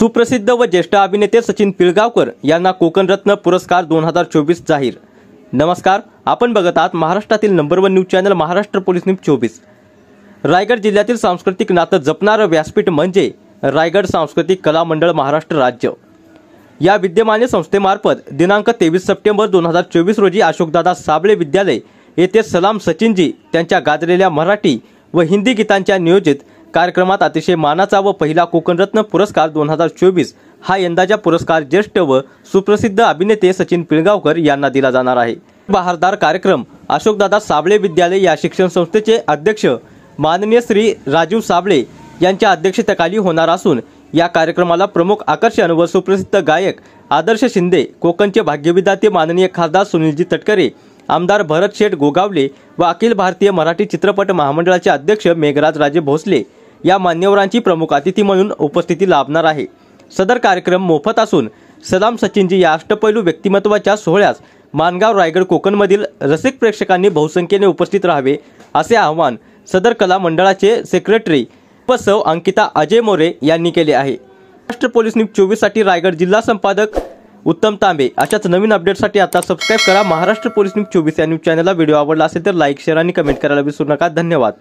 सुप्रसिद्ध व ज्येष्ठ अभिनेते सचिन पिळगावकर यांना कोकण रत्न पुरस्कार 2024 जाहीर। नमस्कार, आपण बघत आहात महाराष्ट्रातील number 1 news channel Maharashtra police news 24। Raigad जिल्ह्यातील सांस्कृतिक नातं जपणारं व्यासपीठ म्हणजे रायगड सांस्कृतिक कला मंडळ महाराष्ट्र राज्य। या विद्यमान्य संस्थेमार्फत दिनांक 23 सप्टेंबर 2024 रोजी अशोकदादा साबळे विद्यालय येथे सलाम सचिनजी त्यांच्या गाजलेल्या मराठी व हिंदी गीतांच्या नियोजित कार्यक्रमात अतिशय मानाचा व पहिला कोकण रत्न पुरस्कार 2024 हा यंदाचा पुरस्कार ज्येष्ठ व सुप्रसिद्ध अभिनेते सचिन पिळगावकर यांना दिला जाणार आहे। बहारदार कार्यक्रम अशोकदादा साबळे विद्यालय या शिक्षण संस्थेचे अध्यक्ष माननीय श्री राजीव साबळे यांच्या अध्यक्षतेखाली होणार असून या कार्यक्रमाला प्रमुख आकर्षण व सुप्रसिद्ध गायक आदर्श शिंदे, कोकणचे भाग्यविधाते माननीय खासदार सुनीलजी तटकरे, आमदार भरत शेठ गोगावले व अखिल भारतीय मराठी चित्रपट महामंडळाचे अध्यक्ष मेघराज राजे भोसले या मान्यवरांची प्रमुख अतिथी म्हणून उपस्थिती लाभणार आहे। सदर कार्यक्रम मोफत असून सलाम सचिनजी या अष्टपैलू व्यक्तिमत्वाच्या सोहळ्यास मानगाव रायगड कोकणमधील रसिक प्रेक्षकांनी बहुसंख्येने उपस्थित राहावे असे आवाहन सदर कला मंडळाचे सेक्रेटरी सौ अंकिता अजय मोरे यांनी केले आहे। महाराष्ट्र पोलीस न्यूज 24 साठी रायगड जिल्हा संपादक उत्तम तांबे। अशाच नवीन अपडेटसाठी आता सबस्क्राइब करा महाराष्ट्र पोलीस न्यूज 24 या न्यूज चॅनलला। व्हिडिओ आवडला असेल तर लाईक, शेअर आणि कमेंट करायला विसरू नका। धन्यवाद।